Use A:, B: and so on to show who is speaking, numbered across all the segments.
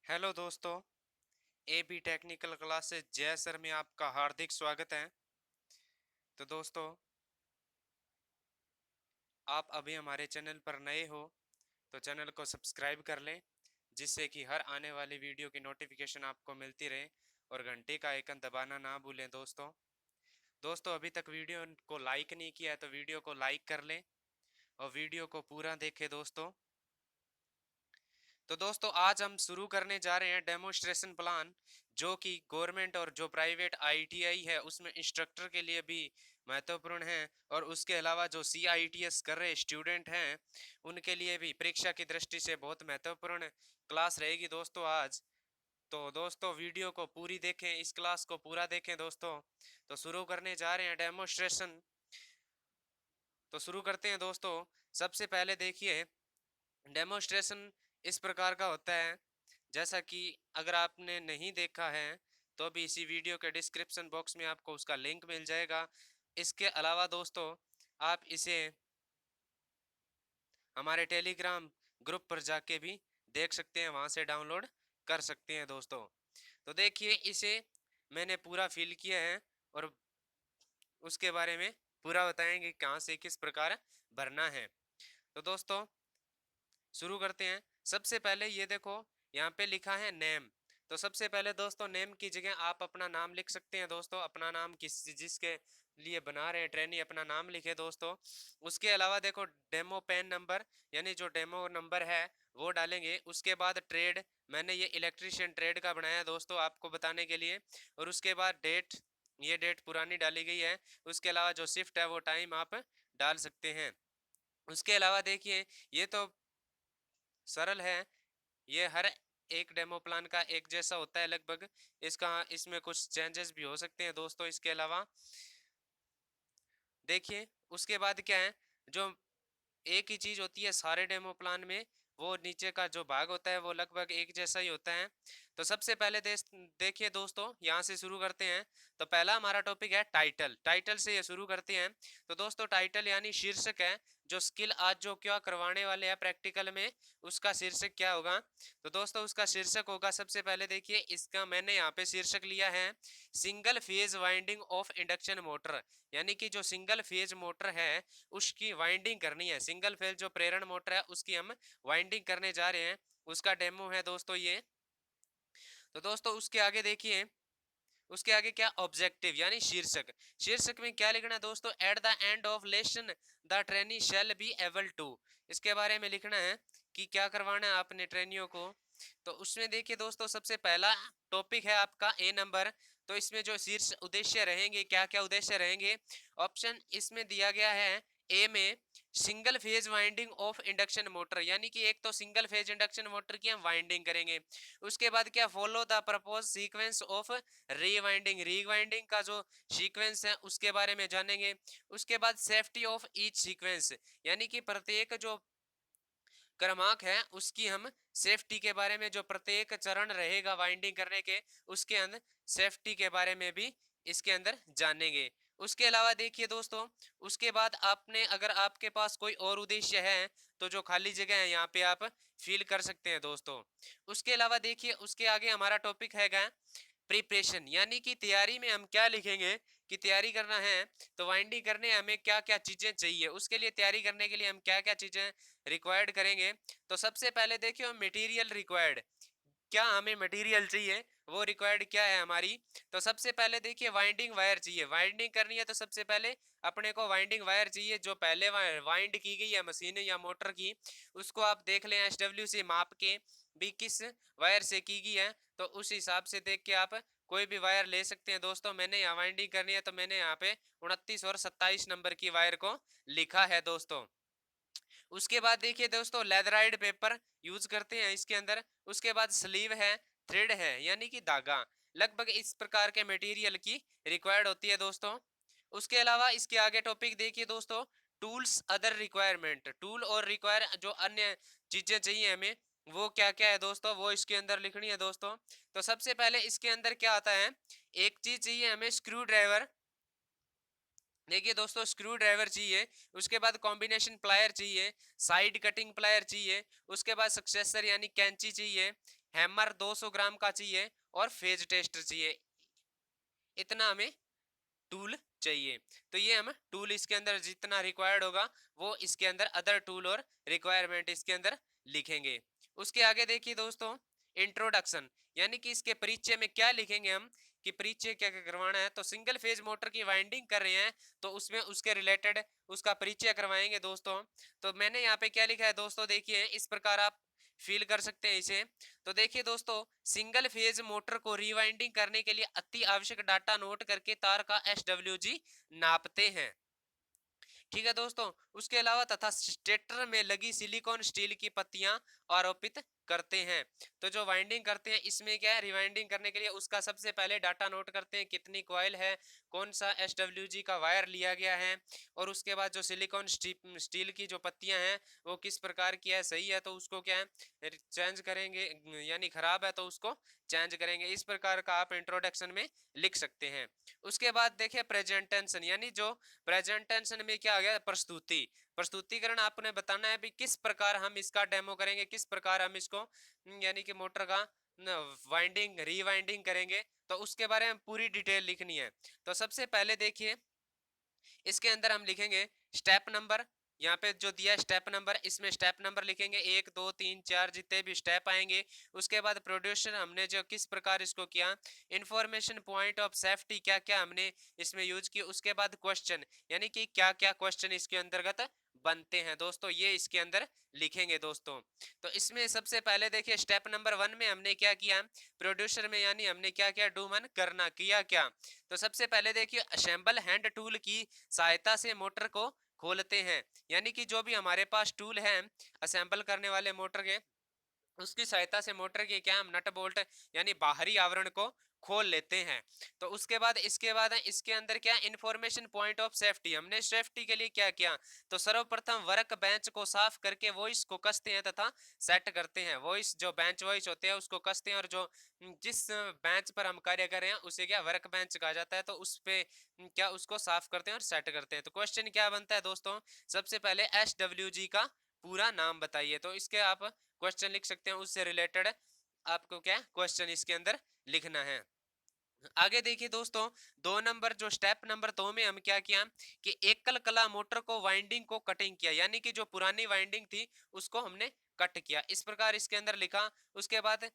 A: Hello दोस्तों। AB technical classes जय sir में आपका हार्दिक स्वागत है। तो दोस्तों, आप अभी हमारे चैनल पर नए हो तो चैनल को सब्सक्राइब कर लें, जिससे कि हर आने वाली वीडियो की नोटिफिकेशन आपको मिलती रहे और घंटे का आइकन दबाना ना भूलें। दोस्तों अभी तक वीडियो को लाइक नहीं किया है तो वीडियो को लाइक कर लें और वीडियो को पूरा देखें दोस्तों। तो दोस्तों आज हम शुरू करने जा रहे हैं डेमोन्स्ट्रेशन प्लान, जो कि गवर्नमेंट और जो प्राइवेट आईटीआई है उसमें इंस्ट्रक्टर के लिए भी महत्वपूर्ण है, और उसके अलावा जो सीआईटीएस कर रहे स्टूडेंट हैं उनके लिए भी परीक्षा की दृष्टि से बहुत महत्वपूर्ण क्लास रहेगी दोस्तों आज। तो दोस्तों वीडियो को पूरी देखें, इस क्लास को पूरा देखें दोस्तों। तो शुरू करने जा रहे हैं डेमोन्स्ट्रेशन। तो शुरू करते हैं दोस्तों। सबसे पहले देखिए, डेमोन्स्ट्रेशन इस प्रकार का होता है, जैसा कि अगर आपने नहीं देखा है तो भी इसी वीडियो के डिस्क्रिप्शन बॉक्स में आपको उसका लिंक मिल जाएगा। इसके अलावा दोस्तों आप इसे हमारे टेलीग्राम ग्रुप पर जाके भी देख सकते हैं, वहां से डाउनलोड कर सकते हैं दोस्तों। तो देखिए, इसे मैंने पूरा फिल किया है और उसके बारे में पूरा बताएंगे कहाँ से किस प्रकार भरना है। तो दोस्तों शुरू करते हैं। सबसे पहले ये देखो, यहाँ पे लिखा है नेम। तो सबसे पहले दोस्तों नेम की जगह आप अपना नाम लिख सकते हैं दोस्तों। अपना नाम किस जिसके लिए बना रहे हैं ट्रेनी, अपना नाम लिखे दोस्तों। उसके अलावा देखो डेमो पैन नंबर, यानी जो डेमो नंबर है वो डालेंगे। उसके बाद ट्रेड, मैंने ये इलेक्ट्रीशियन ट्रेड का बनाया है दोस्तों आपको बताने के लिए। और उसके बाद डेट, ये डेट पुरानी डाली गई है। उसके अलावा जो शिफ्ट है वो टाइम आप डाल सकते हैं। उसके अलावा देखिए, ये तो सरल है, ये हर एक डेमो प्लान का एक जैसा होता है लगभग। इसमें कुछ चेंजेस भी हो सकते हैं दोस्तों। इसके अलावा देखिए, उसके बाद क्या है, जो एक ही चीज होती है सारे डेमो प्लान में, वो नीचे का जो भाग होता है वो लगभग एक जैसा ही होता है। तो सबसे पहले देखिए दोस्तों, यहाँ से शुरू करते हैं। तो पहला हमारा टॉपिक है टाइटल। टाइटल से ये शुरू करते हैं। तो दोस्तों टाइटल यानी शीर्षक है, जो स्किल आज जो क्या करवाने वाले हैं प्रैक्टिकल में, उसका शीर्षक क्या होगा। तो दोस्तों उसका शीर्षक होगा, सबसे पहले देखिए इसका मैंने यहाँ पे शीर्षक लिया है single phase winding of induction motor. यानी कि जो सिंगल फेज मोटर है उसकी वाइंडिंग करनी है। सिंगल फेज जो प्रेरण मोटर है उसकी हम वाइंडिंग करने जा रहे हैं, उसका डेमो है दोस्तों ये। तो दोस्तों उसके आगे देखिए, उसके आगे क्या ऑब्जेक्टिव यानी शीर्षक। शीर्षक में क्या लिखना है दोस्तों, at the end of lesson the trainee shall be able to. इसके बारे में लिखना है कि क्या करवाना है आपने ट्रेनियों को। तो उसमें देखिए दोस्तों, सबसे पहला टॉपिक है आपका ए नंबर। तो इसमें जो शीर्ष उद्देश्य रहेंगे, क्या क्या उद्देश्य रहेंगे, ऑप्शन इसमें दिया गया है। ए में single phase winding of induction motor, यानी कि एक तो सिंगल फेज इंडक्शन मोटर की हम वाइंडिंग करेंगे। उसके बाद क्या, follow the propose sequence of रीवाइंडिंग, रीवाइंडिंग का जो सीक्वेंस है उसके बारे में जानेंगे। उसके बाद सेफ्टी ऑफ ईच सीक्वेंस, यानी कि प्रत्येक जो क्रमांक है उसकी हम सेफ्टी के बारे में, जो प्रत्येक चरण रहेगा वाइंडिंग करने के उसके अंदर सेफ्टी के बारे में भी इसके अंदर जानेंगे। उसके अलावा देखिए दोस्तों, उसके बाद आपने अगर आपके पास कोई और उद्देश्य है तो जो खाली जगह है यहाँ पे आप फिल कर सकते हैं दोस्तों। उसके अलावा देखिए, उसके आगे हमारा टॉपिक है प्रिपरेशन, यानी कि तैयारी में हम क्या लिखेंगे कि तैयारी करना है तो वाइंडिंग करने हमें क्या क्या चीजें चाहिए, उसके लिए तैयारी करने के लिए हम क्या क्या चीजें रिक्वायर्ड करेंगे। तो सबसे पहले देखिए मटेरियल रिक्वायर्ड, क्या हमें मटेरियल चाहिए, वो रिक्वायर्ड क्या है हमारी। तो सबसे पहले देखिए वाइंडिंग वायर चाहिए। वाइंडिंग करनी है तो सबसे पहले अपने को वाइंडिंग वायर चाहिए। जो पहले वाइंड की गई है मशीन या मोटर की, उसको आप देख लें एसडब्ल्यू से माप के भी किस वायर से की गई है, तो उस हिसाब से देख के आप कोई भी वायर ले सकते हैं दोस्तों। मैंने यहाँ वाइंडिंग करनी है तो मैंने यहाँ पे 29 और 27 नंबर की वायर को लिखा है दोस्तों। उसके बाद देखिए दोस्तों, लेदराइड पेपर यूज करते हैं इसके अंदर। उसके बाद स्लीव है, थ्रेड है यानी कि धागा, लगभग इस प्रकार के मटेरियल की रिक्वायर्ड होती है दोस्तों। उसके अलावा इसके आगे टॉपिक देखिए दोस्तों, टूल्स अदर रिक्वायरमेंट, टूल और रिक्वायर जो अन्य चीजें चाहिए हमें वो क्या क्या है दोस्तों, वो इसके अंदर लिखनी है दोस्तों। तो सबसे पहले इसके अंदर क्या आता है, एक चीज चाहिए हमें स्क्रू ड्राइवर। देखिए दोस्तों स्क्रू ड्राइवर चाहिए। उसके बाद कॉम्बिनेशन प्लायर चाहिए, साइड कटिंग प्लायर चाहिए। उसके बाद सक्सेसर यानी कैंची चाहिए। हैमर 200 ग्राम का चाहिए और फेज टेस्टर चाहिए, इतना हमें टूल चाहिए। तो ये हम टूल इसके अंदर जितना रिक्वायर्ड होगा वो इसके अंदर अदर टूल और रिक्वायरमेंट इसके अंदर लिखेंगे। उसके आगे देखिए दोस्तों इंट्रोडक्शन, यानी कि इसके परिचय में क्या लिखेंगे हम कि परिचय क्या क्या करवाना है। तो सिंगल फेज मोटर की वाइंडिंग कर रहे हैं तो उसमें उसके रिलेटेड उसका परिचय करवाएंगे दोस्तों। तो मैंने यहाँ पे क्या लिखा है दोस्तों, देखिए इस प्रकार आप फील कर सकते हैं इसे। तो देखिए दोस्तों सिंगल फेज मोटर को रिवाइंडिंग करने के लिए अति आवश्यक डाटा नोट करके तार का एसडब्ल्यूजी नापते हैं। ठीक है दोस्तों, उसके अलावा तथा स्टेटर में लगी सिलिकॉन स्टील की पत्तियां आरोपित करते हैं। तो जो वाइंडिंग करते हैं इसमें क्या है, रिवाइंडिंग करने के लिए उसका सबसे पहले डाटा नोट करते हैं, कितनी कॉइल है, कौन सा एसडब्ल्यूजी का वायर लिया गया है, और उसके बाद जो सिलिकॉन स्टील की जो पत्तियां हैं वो किस प्रकार की है, सही है तो उसको क्या है चेंज करेंगे, यानी खराब है तो उसको चेंज करेंगे। इस प्रकार का आप इंट्रोडक्शन में लिख सकते हैं। उसके बाद देखिए प्रेजेंट टेंशन, यानी जो प्रेजेंट टेंशन में क्या आ गया, प्रस्तुति, प्रस्तुतिकरण आपने बताना है भी किस प्रकार हम इसका डेमो करेंगे, किस प्रकार हम इसको यानी कि मोटर का वाइंडिंग रीवाइंडिंग करेंगे, तो उसके बारे में पूरी डिटेल लिखनी है। तो सबसे पहले देखिए इसके अंदर हम लिखेंगे स्टेप नंबर, यहाँ पे जो दिया है स्टेप नंबर, इसमें स्टेप नंबर लिखेंगे 1 2 3 4 जितने भी स्टेप आएंगे। उसके बाद प्रोड्यूसर हमने जो किस प्रकार इसको किया, इंफॉर्मेशन पॉइंट ऑफ सेफ्टी क्या क्या हमने इसमें यूज किया, उसके बाद क्वेश्चन यानी कि क्या क्या क्वेश्चन इसके अंतर्गत बनते हैं दोस्तों, ये इसके अंदर लिखेंगे दोस्तों। तो इसमें सबसे पहले देखिए स्टेप नंबर 1 में हमने क्या किया, प्रोड्यूसर में यानी हमने क्या किया, डू मन करना किया क्या। तो सबसे पहले देखिए असेंबल हैंड टूल की सहायता से मोटर को खोलते हैं, यानी कि जो भी हमारे पास टूल है असेंबल करने वाले मोटर के, उसकी सहायता से मोटर के क्या हम नट बोल्ट यानी बाहरी आवरण को खोल लेते हैं। तो उसके बाद इसके बाद इसके अंदर क्या इंफॉर्मेशन पॉइंट ऑफ सेफ्टी, हमने सेफ्टी के लिए क्या किया, तो सर्वप्रथम वर्क बेंच को साफ करके वॉइस को कसते हैं तथा सेट करते हैं। वॉइस जो बेंच वॉइस होते हैं उसको कसते हैं, और जो जिस बेंच पर हम कार्य कर रहे हैं उसे क्या वर्क बेंच कहा जाता है, तो उस पे क्या उसको साफ करते हैं और सेट करते हैं। तो क्वेश्चन क्या बनता है दोस्तों, सबसे पहले एसडब्ल्यूजी का पूरा नाम बताइए। तो इसके आप क्वेश्चन लिख सकते हैं, उससे रिलेटेड आपको क्या क्वेश्चन इसके अंदर लिखना है। आगे देखिए दोस्तों 2 नंबर जो स्टेप नंबर 2 में हम क्या किया कि एकल कला मोटर को वाइंडिंग को कटिंग किया, यानी कि जो पुरानी वाइंडिंग थी उसको हमने कट किया, इस प्रकार इसके अंदर लिखा। उसके बाद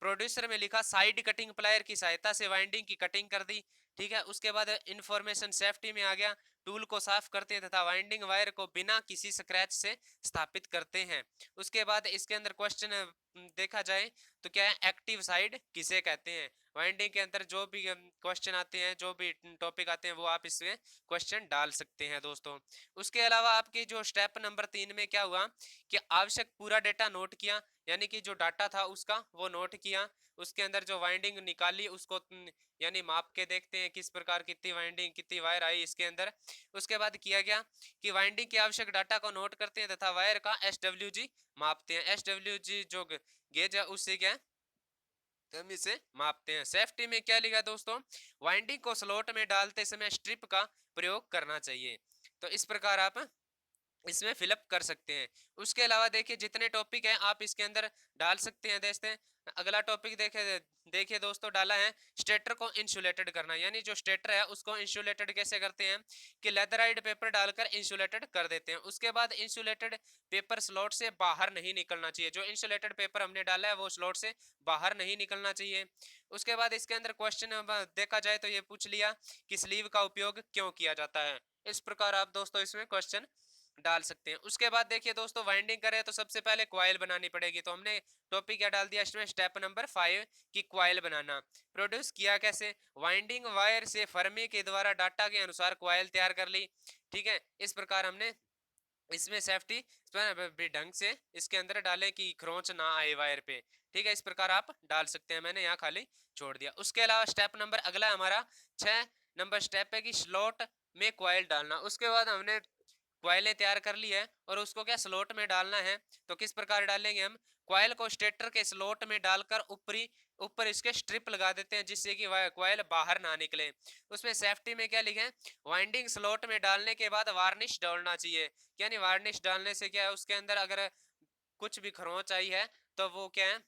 A: प्रोड्यूसर में लिखा साइड कटिंग प्लायर की सहायता से वाइंडिंग की कटिंग कर दी। ठीक है, उसके बाद इंफॉर्मेशन सेफ्टी में आ गया, टूल को साफ करते हैं तथा वाइंडिंग वायर को बिना किसी स्क्रैच से स्थापित करते हैं। उसके बाद इसके अंदर क्वेश्चन देखा जाए तो क्या है, एक्टिव साइड किसे कहते हैं। वाइंडिंग के अंदर जो भी क्वेश्चन आते हैं, जो भी टॉपिक आते हैं वो आप इसमें क्वेश्चन डाल सकते हैं दोस्तों। उसके अलावा आपकी जो स्टेप नंबर 3 में क्या हुआ कि आवश्यक पूरा डेटा नोट किया, यानी कि जो डाटा था उसका वो नोट किया। उसके अंदर जो वाइंडिंग निकाली उसको यानी माप के देखते हैं किस प्रकार कितनी वाइंडिंग कितनी वायर आई इसके अंदर। उसके बाद किया गया कि वाइंडिंग के आवश्यक डाटा को नोट करते हैं तथा वायर का एसडब्ल्यूजी मापते हैं। एसडब्ल्यूजी जो गेज है उससे क्या हम इसे मापते हैं। सेफ्टी में क्या लिखा दोस्तों, वाइंडिंग को स्लॉट में डालते समय स्ट्रिप का प्रयोग करना चाहिए। तो इस प्रकार आप इसमें फिलअप कर सकते हैं। उसके अलावा देखिए जितने टॉपिक हैं आप इसके अंदर डाल सकते हैं। देखते हैं अगला टॉपिक देखिए, देखिए दोस्तों डाला है स्टेटर को इंसुलेटेड करना, यानी जो स्टेटर है उसको इंसुलेटेड कैसे करते हैं कि लेदराइड पेपर डालकर इंसुलेटेड कर देते हैं। उसके बाद इंसुलेटेड पेपर स्लॉट से बाहर नहीं निकलना चाहिए, जो इंसुलेटेड पेपर हमने डाला है वो स्लॉट से बाहर नहीं निकलना चाहिए। उसके बाद इसके अंदर क्वेश्चन देखा जाए तो ये पूछ लिया कि स्लीव का उपयोग क्यों किया जाता है। इस प्रकार आप दोस्तों इसमें क्वेश्चन डाल सकते हैं। उसके बाद देखिए दोस्तों वाइंडिंग करें तो सबसे पहले क्वाइल बनानी पड़ेगी, तो हमने टॉपिक क्या डाल दिया इसमें स्टेप नंबर 5 की क्वाइल बनाना। प्रोड्यूस किया कैसे, वाइंडिंग वायर से फर्मी के द्वारा डाटा के अनुसार क्वाइल तैयार कर ली। ठीक है, इस प्रकार हमने इसमें सेफ्टी भी ढंग से इसके अंदर डालें कि खरोंच ना आए वायर पे। ठीक है, इस प्रकार आप डाल सकते हैं, मैंने यहाँ खाली छोड़ दिया। उसके अलावा स्टेप नंबर अगला हमारा 6 नंबर स्टेप है कि स्लॉट में क्वाइल डालना। उसके बाद हमने क्वाइलें तैयार कर ली है और उसको क्या स्लॉट में डालना है। तो किस प्रकार डालेंगे हम, क्वाइल को स्टेटर के स्लॉट में डालकर ऊपरी ऊपर इसके स्ट्रिप लगा देते हैं जिससे कि क्वाइल बाहर ना निकले। उसमें सेफ्टी में क्या लिखे, वाइंडिंग स्लॉट में डालने के बाद वार्निश डालना चाहिए, यानी वार्निश डालने से क्या है उसके अंदर अगर कुछ भी खरोंच आई है तो वो क्या है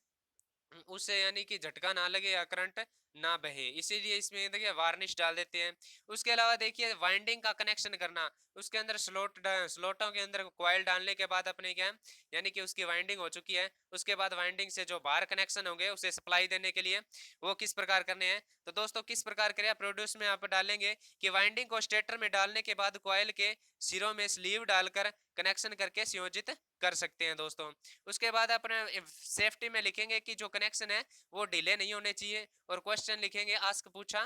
A: उससे यानी कि झटका ना लगे या करंट ना बहे, इसीलिए इसमें देखिए वार्निश डाल देते हैं। उसके अलावा देखिए वाइंडिंग का कनेक्शन करना, उसके अंदर स्लोटों के अंदर कॉइल डालने के बाद अपने क्या है, यानी कि उसकी वाइंडिंग हो चुकी है, उसके बाद वाइंडिंग से जो बाहर कनेक्शन होंगे उसे सप्लाई देने के लिए वो किस प्रकार करने हैं। तो दोस्तों किस प्रकार करें प्रोड्यूस में आप डालेंगे कि वाइंडिंग को स्टेटर में डालने के बाद कॉइल के सिरों में स्लीव डालकर कनेक्शन करके संयोजित कर सकते हैं दोस्तों। उसके बाद अपने सेफ्टी में लिखेंगे कि जो कनेक्शन है वो डिले नहीं होने चाहिए, और क्वेश्चन लिखेंगे आस्क पूछा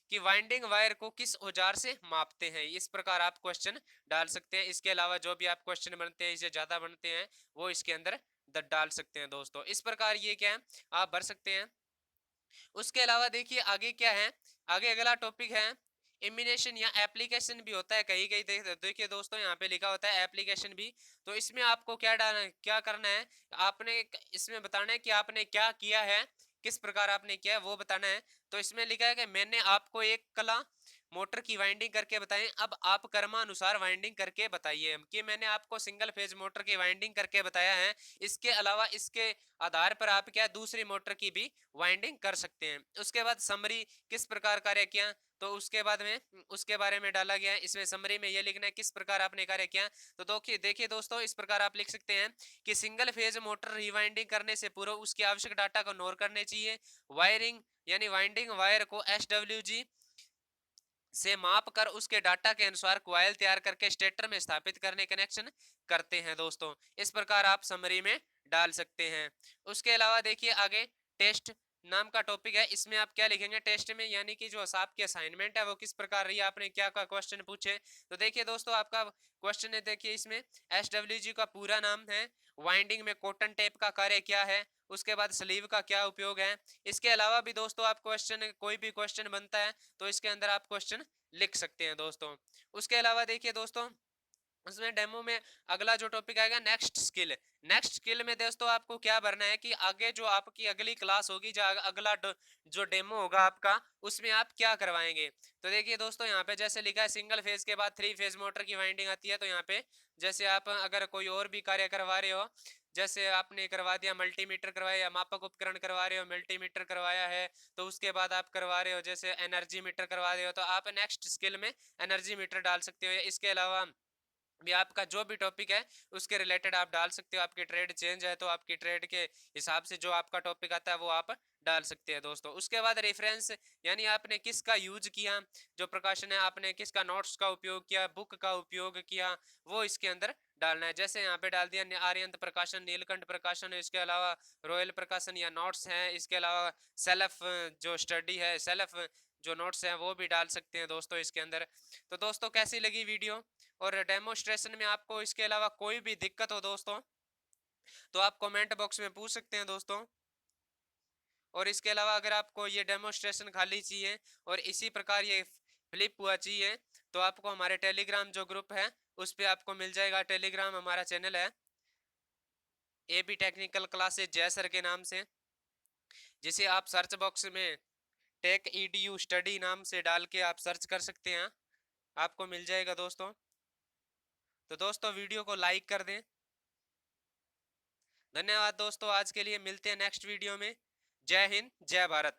A: कि वाइंडिंग वायर को किस औजार से मापते हैं, इस प्रकार आप क्वेश्चन डाल सकते हैं। इसके अलावा जो भी आप क्वेश्चन बनते हैं, इसे ज्यादा बनते हैं, वो इसके अंदर डाल सकते हैं दोस्तों। इस प्रकार ये क्या है आप भर सकते हैं। उसके अलावा देखिए आगे क्या है, आगे अगला टॉपिक है इमिनेशन या एप्लीकेशन भी होता है कहीं कहीं। देखिए दोस्तों यहाँ पे लिखा होता है एप्लीकेशन भी, तो इसमें आपको क्या डालना, क्या करना है, आपने इसमें बताना है कि आपने क्या किया है, किस प्रकार आपने किया है वो बताना है। तो इसमें लिखा है कि मैंने आपको एक कला मोटर की वाइंडिंग करके बताएं, अब आप कर्मानुसार वाइंडिंग करके बताइए। कि मैंने आपको सिंगल फेज मोटर की वाइंडिंग करके बताया है, इसके अलावा इसके आधार पर आप क्या दूसरी मोटर की भी वाइंडिंग कर सकते हैं। उसके बाद समरी किस प्रकार कार्य किया, तो उसके बाद में उसके बारे में डाला गया है। इसमें समरी में ये लिखना है किस प्रकार आपने कार्य किया। तो देखिए देखिए दोस्तों इस प्रकार आप लिख सकते हैं कि सिंगल फेज मोटर रिवाइंडिंग करने से पूर्व उसके आवश्यक डाटा को नोट करने चाहिए। वायरिंग यानी वाइंडिंग वायर को SWG से माप कर उसके डाटा के अनुसार क्वाइल तैयार करके स्टेटर में स्थापित करने कनेक्शन करते हैं दोस्तों। इस प्रकार आप समरी में डाल सकते हैं। उसके अलावा देखिए आगे टेस्ट नाम का टॉपिक है, इसमें आप क्या लिखेंगे टेस्ट में, यानी कि जो आपकी असाइनमेंट है वो किस प्रकार रही, आपने क्या क्या क्वेश्चन पूछे। तो देखिए दोस्तों आपका क्वेश्चन है, देखिए इसमें SWG का पूरा नाम है, वाइंडिंग में कॉटन टेप का कार्य क्या है, उसके बाद स्लीव का क्या उपयोग है। इसके अलावा भी दोस्तों आप क्वेश्चन कोई भी क्वेश्चन बनता है तो इसके अंदर आप क्वेश्चन लिख सकते हैं दोस्तों। उसके अलावा देखिए दोस्तों उसमें डेमो में अगला जो टॉपिक आएगा नेक्स्ट स्किल। नेक्स्ट स्किल में दोस्तों आपको क्या भरना है कि आगे जो आपकी अगली क्लास होगी, जो अगला जो डेमो होगा आपका, उसमें आप क्या करवाएंगे। तो देखिए दोस्तों यहाँ पे जैसे लिखा है सिंगल फेज के बाद 3 फेज मोटर की वाइंडिंग आती है, तो यहाँ पे जैसे आप अगर कोई और भी कार्य करवा रहे हो, जैसे आपने करवा दिया मल्टीमीटर करवाया या मापक उपकरण करवा रहे हो, मल्टीमीटर करवाया है, तो उसके बाद आप करवा रहे हो जैसे एनर्जी मीटर करवा रहे हो, तो आप नेक्स्ट स्किल में एनर्जी मीटर डाल सकते हो। इसके अलावा भी आपका जो भी टॉपिक है उसके रिलेटेड आप डाल सकते हो। आपकी ट्रेड चेंज है तो आपकी ट्रेड के हिसाब से जो आपका टॉपिक आता है वो आप डाल सकते हैं दोस्तों। उसके बाद रेफरेंस, यानी आपने किसका यूज किया, जो प्रकाशन है आपने किसका नोट्स का उपयोग किया, बुक का उपयोग किया, वो इसके अंदर डालना है। जैसे यहाँ पे डाल दिया आर्यंत प्रकाशन, नीलकंठ प्रकाशन, इसके अलावा रॉयल प्रकाशन या नोट्स हैं, इसके अलावा सेल्फ जो स्टडी है, सेल्फ जो नोट्स हैं वो भी डाल सकते हैं दोस्तों इसके अंदर। तो दोस्तों कैसी लगी वीडियो, और डेमोस्ट्रेशन में आपको इसके अलावा कोई भी दिक्कत हो दोस्तों तो आप कमेंट बॉक्स में पूछ सकते हैं दोस्तों। और इसके अलावा अगर आपको ये डेमोस्ट्रेशन खाली चाहिए और इसी प्रकार ये फ्लिप हुआ चाहिए, तो आपको हमारे टेलीग्राम जो ग्रुप है उस पर आपको मिल जाएगा। टेलीग्राम हमारा चैनल है AB टेक्निकल क्लासेज जय सर के नाम से, जिसे आप सर्च बॉक्स में टेक EDU स्टडी नाम से डाल के आप सर्च कर सकते हैं, आपको मिल जाएगा दोस्तों। तो दोस्तों वीडियो को लाइक कर दें। धन्यवाद दोस्तों, आज के लिए मिलते हैं नेक्स्ट वीडियो में। जय हिंद जय भारत।